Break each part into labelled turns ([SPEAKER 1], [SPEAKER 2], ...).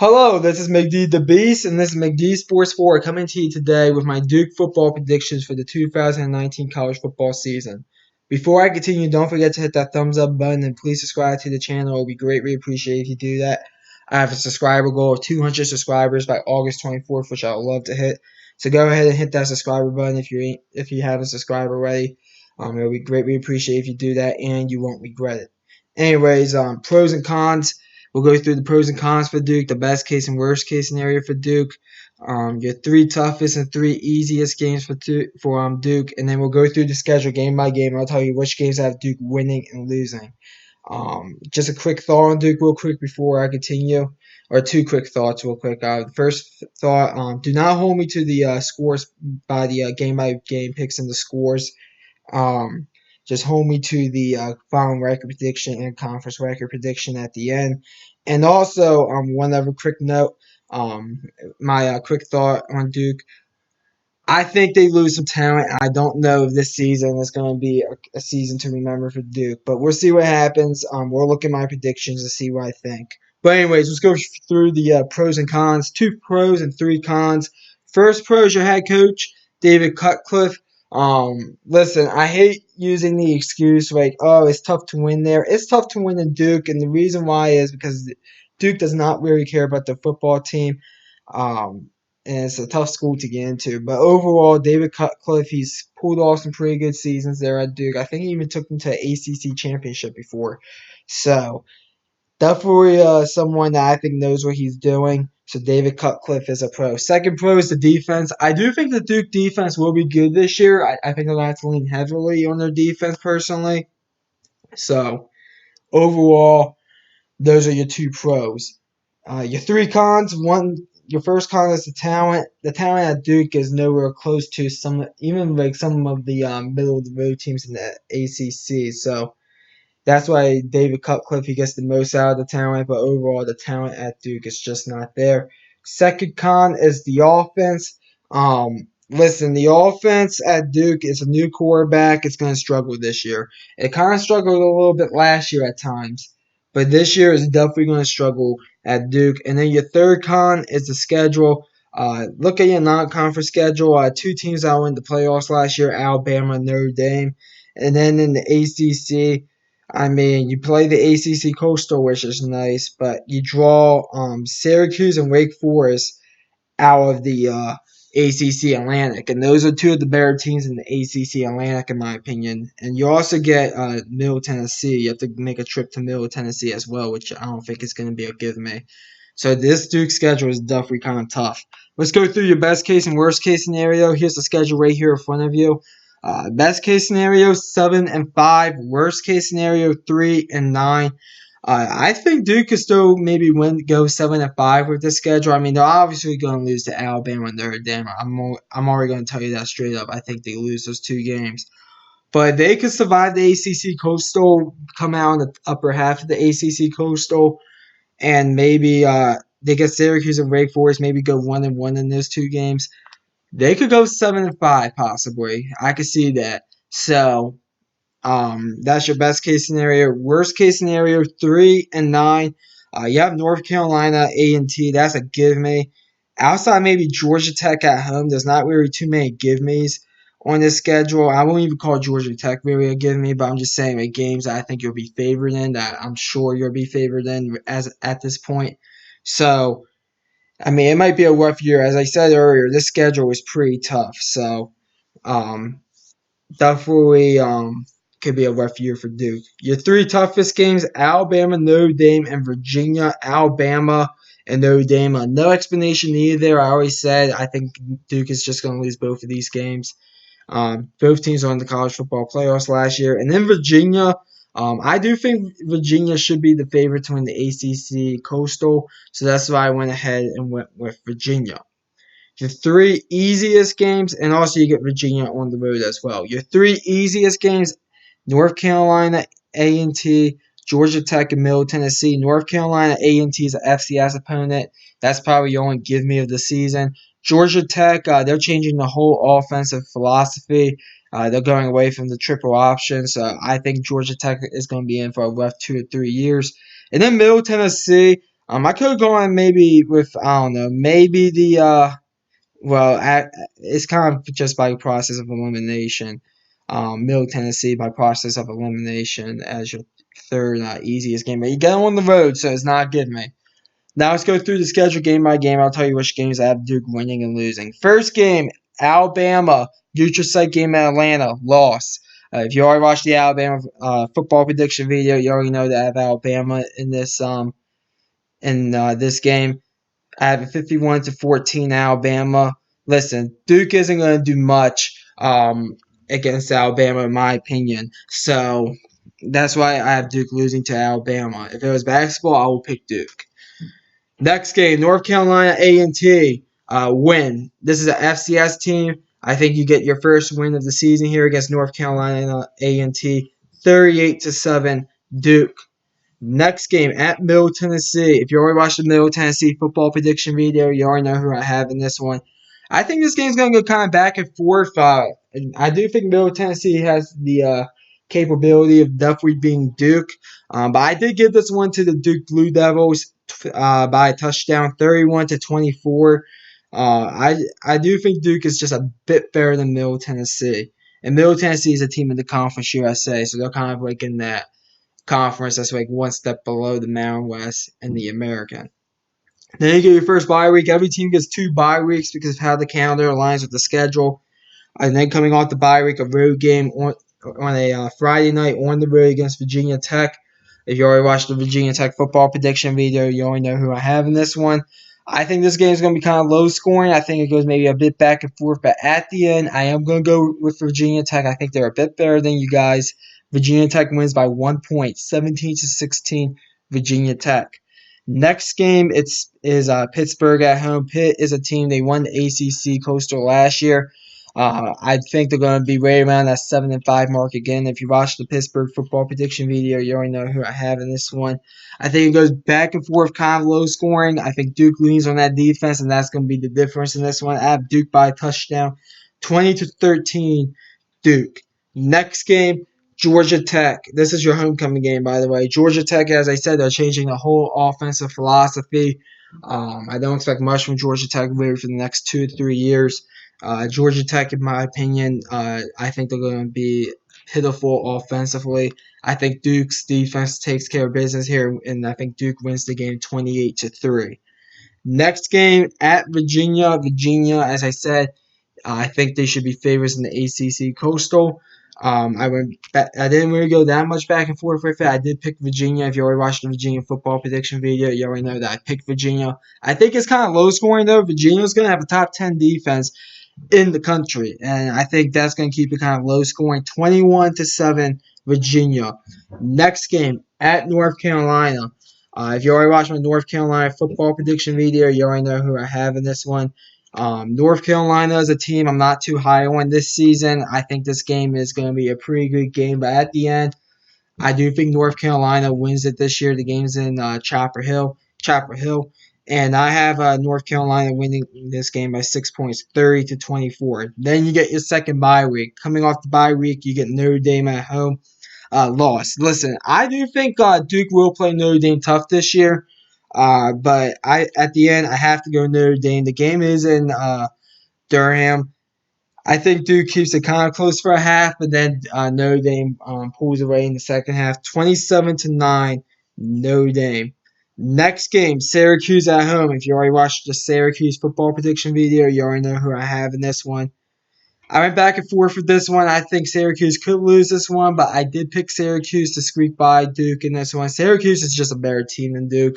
[SPEAKER 1] Hello, this is McD the Beast, and this is McD Sports 4 coming to you today with my Duke football predictions for the 2019 college football season. Before I continue, don't forget to hit that thumbs up button and please subscribe to the channel. It would be greatly appreciated if you do that. I have a subscriber goal of 200 subscribers by August 24th, which I would love to hit. So go ahead and hit that subscriber button if you haven't subscribed already. It would be greatly appreciated if you do that, and you won't regret it. Anyways, pros and cons. We'll go through the pros and cons for Duke, the best case and worst case scenario for Duke, your three toughest and three easiest games for Duke, and then we'll go through the schedule game by game. I'll tell you which games I have Duke winning and losing. Just a quick thought on Duke, real quick, before I continue, or two quick thoughts, real quick. First thought: do not hold me to the scores by the game by game picks and the scores. Um, just hold me to the final record prediction and conference record prediction at the end. And also, one other quick note, my quick thought on Duke. I think they lose some talent. I don't know if this season is going to be a season to remember for Duke, but we'll see what happens. We'll look at my predictions and see what I think. But anyways, let's go through the pros and cons. Two pros and three cons. First pro is your head coach, David Cutcliffe. Listen, I hate using the excuse like, oh, it's tough to win there. It's tough to win in Duke, and the reason why is because Duke does not really care about the football team. And it's a tough school to get into. But overall, David Cutcliffe, he's pulled off some pretty good seasons there at Duke. I think he even took them to an ACC championship before. So definitely someone that I think knows what he's doing. So David Cutcliffe is a pro. Second pro is the defense. I do think the Duke defense will be good this year. I think they're going to have to lean heavily on their defense personally. So overall, those are your two pros. Your three cons. Your first con is the talent. The talent at Duke is nowhere close to some of the middle of the road teams in the ACC. So that's why David Cutcliffe, he gets the most out of the talent, but overall the talent at Duke is just not there. Second con is the offense. Listen, the offense at Duke is a new quarterback. It's going to struggle this year. It kind of struggled a little bit last year at times, but this year is definitely going to struggle at Duke. And then your third con is the schedule. Look at your non-conference schedule. Two teams that went the playoffs last year, Alabama and Notre Dame. And then in the ACC, I mean, you play the ACC Coastal, which is nice, but you draw Syracuse and Wake Forest out of the ACC Atlantic, and those are two of the better teams in the ACC Atlantic, in my opinion. And you also get Middle Tennessee. You have to make a trip to Middle Tennessee as well, which I don't think is going to be a give me. So this Duke schedule is definitely kind of tough. Let's go through your best case and worst case scenario. Here's the schedule right here in front of you. Best case scenario 7-5. Worst case scenario 3-9. I think Duke could still maybe go 7-5 with this schedule. I mean, they're obviously going to lose to Alabama and Notre Dame. I'm already going to tell you that straight up. I think they lose those two games, but they could survive the ACC Coastal, come out in the upper half of the ACC Coastal, and maybe they get Syracuse and Wake Forest. Maybe go 1-1 in those two games. They could go 7-5 possibly. I could see that. So that's your best case scenario. Worst case scenario 3-9. You have North Carolina, A&T. That's a give me. Outside maybe Georgia Tech at home, there's not really too many give me's on this schedule. I won't even call Georgia Tech really a give me, but I'm just saying like games that I think you'll be favored in, that I'm sure you'll be favored in as at this point. So I mean, it might be a rough year. As I said earlier, this schedule was pretty tough. So um, definitely could be a rough year for Duke. Your three toughest games: Alabama, Notre Dame, and Virginia. Alabama and Notre Dame. No explanation needed there. I already said I think Duke is just going to lose both of these games. Both teams won the college football playoffs last year. And then Virginia. I do think Virginia should be the favorite to win the ACC Coastal. So that's why I went ahead and went with Virginia. Your three easiest games, and also you get Virginia on the road as well. Your three easiest games: North Carolina, A&T, Georgia Tech, and Middle Tennessee. North Carolina, A&T is an FCS opponent. That's probably your only give me of the season. Georgia Tech, they're changing the whole offensive philosophy. They're going away from the triple option, so I think Georgia Tech is going to be in for a rough 2 to 3 years. And then Middle Tennessee, I could go on maybe with, I don't know, maybe it's kind of just by process of elimination. Middle Tennessee by process of elimination as your third easiest game. But you get on the road, so it's not good, man. Now let's go through the schedule game by game. I'll tell you which games I have Duke winning and losing. First game, Alabama. Future Sight game at Atlanta. Loss. If you already watched the Alabama football prediction video, you already know that I have Alabama in this game. I have a 51-14 Alabama. Listen, Duke isn't going to do much against Alabama, in my opinion. So that's why I have Duke losing to Alabama. If it was basketball, I will pick Duke. Next game, North Carolina A&T win. This is an FCS team. I think you get your first win of the season here against North Carolina A&T, 38-7 Duke. Next game at Middle Tennessee. If you already watched the Middle Tennessee football prediction video, you already know who I have in this one. I think this game's going to go kind of back and forth. And I do think Middle Tennessee has the capability of definitely being Duke. But I did give this one to the Duke Blue Devils by a touchdown, 31-24. I do think Duke is just a bit better than Middle Tennessee. And Middle Tennessee is a team in the Conference USA, so they're kind of like in that conference that's like one step below the Mountain West and the American. Then you get your first bye week. Every team gets 2 bye weeks because of how the calendar aligns with the schedule. And then coming off the bye week, a road game on a Friday night on the road against Virginia Tech. If you already watched the Virginia Tech football prediction video, you already know who I have in this one. I think this game is going to be kind of low scoring. I think it goes maybe a bit back and forth, but at the end, I am going to go with Virginia Tech. I think they're a bit better than you guys. Virginia Tech wins by 1 point, 17-16. Virginia Tech. Next game is Pittsburgh at home. Pitt is a team, they won the ACC Coastal last year. I think they're going to be right around that 7-5 mark again. If you watch the Pittsburgh football prediction video, you already know who I have in this one. I think it goes back and forth, kind of low scoring. I think Duke leans on that defense, and that's going to be the difference in this one. I have Duke by a touchdown, 20-13, Duke. Next game, Georgia Tech. This is your homecoming game, by the way. Georgia Tech, as I said, they're changing the whole offensive philosophy. I don't expect much from Georgia Tech really for the next 2 to 3 years. Georgia Tech, in my opinion, I think they're going to be pitiful offensively. I think Duke's defense takes care of business here, and I think Duke wins the game 28-3. Next game at Virginia. Virginia, as I said, I think they should be favorites in the ACC Coastal. I didn't really go that much back and forth with it. I did pick Virginia. If you already watched the Virginia football prediction video, you already know that I picked Virginia. I think it's kind of low scoring though. Virginia's going to have a top 10 defense in the country, and I think that's going to keep it kind of low scoring. 21-7 Virginia. Next game at North Carolina. If you already watched my North Carolina football prediction video, you already know who I have in this one. North Carolina is a team I'm not too high on this season. I think this game is going to be a pretty good game, but at the end, I do think North Carolina wins it this year. The game's in Chapel Hill, and I have North Carolina winning this game by 6 points, 30-24. Then you get your second bye week. Coming off the bye week, you get Notre Dame at home. Loss. Listen, I do think Duke will play Notre Dame tough this year. But at the end, I have to go Notre Dame. The game is in Durham. I think Duke keeps it kind of close for a half, but then Notre Dame pulls away in the second half, 27-9, Notre Dame. Next game, Syracuse at home. If you already watched the Syracuse football prediction video, you already know who I have in this one. I went back and forth with this one. I think Syracuse could lose this one, but I did pick Syracuse to squeak by Duke in this one. Syracuse is just a better team than Duke.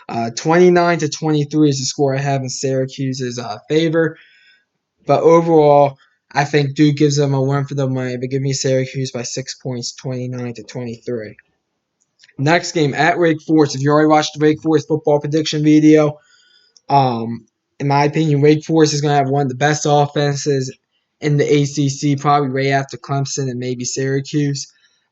[SPEAKER 1] 29-23 is the score I have in Syracuse's favor. But overall, I think Duke gives them a win for the money. But give me Syracuse by 6 points, 29-23. Next game at Wake Forest. If you already watched the Wake Forest football prediction video, in my opinion, Wake Forest is going to have one of the best offenses in the ACC, probably right after Clemson and maybe Syracuse.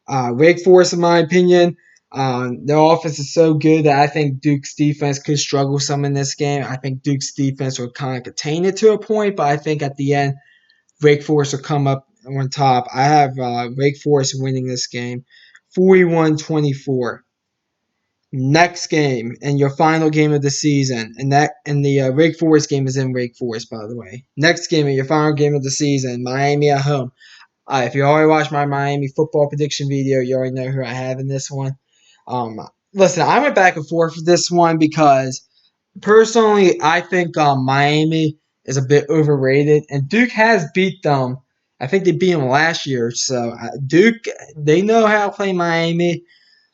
[SPEAKER 1] Wake Forest, in my opinion, their offense is so good that I think Duke's defense could struggle some in this game. I think Duke's defense will kind of contain it to a point, but I think at the end, Wake Forest will come up on top. I have Wake Forest winning this game 41-24. Next game and your final game of the season, and the Wake Forest game is in Wake Forest, by the way. Next game and your final game of the season, Miami at home. If you already watched my Miami football prediction video, you already know who I have in this one. Um, Listen, I went back and forth with this one because personally, I think Miami is a bit overrated, and Duke has beat them. I think they beat them last year, so Duke, they know how to play Miami.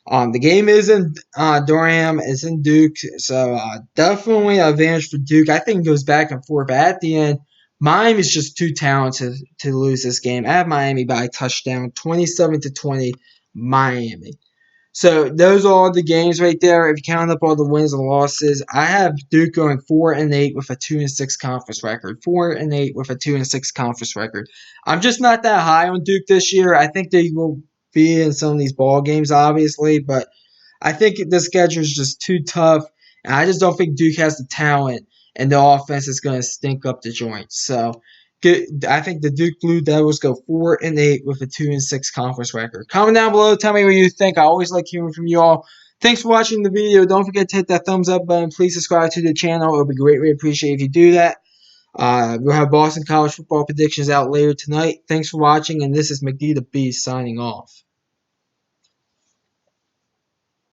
[SPEAKER 1] The game is in Durham, it's in Duke, so definitely an advantage for Duke. I think it goes back and forth, but at the end, Miami's just too talented to lose this game. I have Miami by a touchdown, 27-20, Miami. So those are all the games right there. If you count up all the wins and losses, I have Duke going 4-8 with a 2-6 conference record. 4-8 with a 2-6 conference record. I'm just not that high on Duke this year. I think they will be in some of these ball games, obviously, but I think the schedule is just too tough, and I just don't think Duke has the talent, and the offense is going to stink up the joints. So I think the Duke Blue Devils go 4-8 with a 2-6 conference record. Comment down below, tell me what you think. I always like hearing from you all. Thanks for watching the video. Don't forget to hit that thumbs up button. Please subscribe to the channel. It would be greatly appreciated if you do that. We'll have Boston College football predictions out later tonight. Thanks for watching, and this is McD the Beast signing off.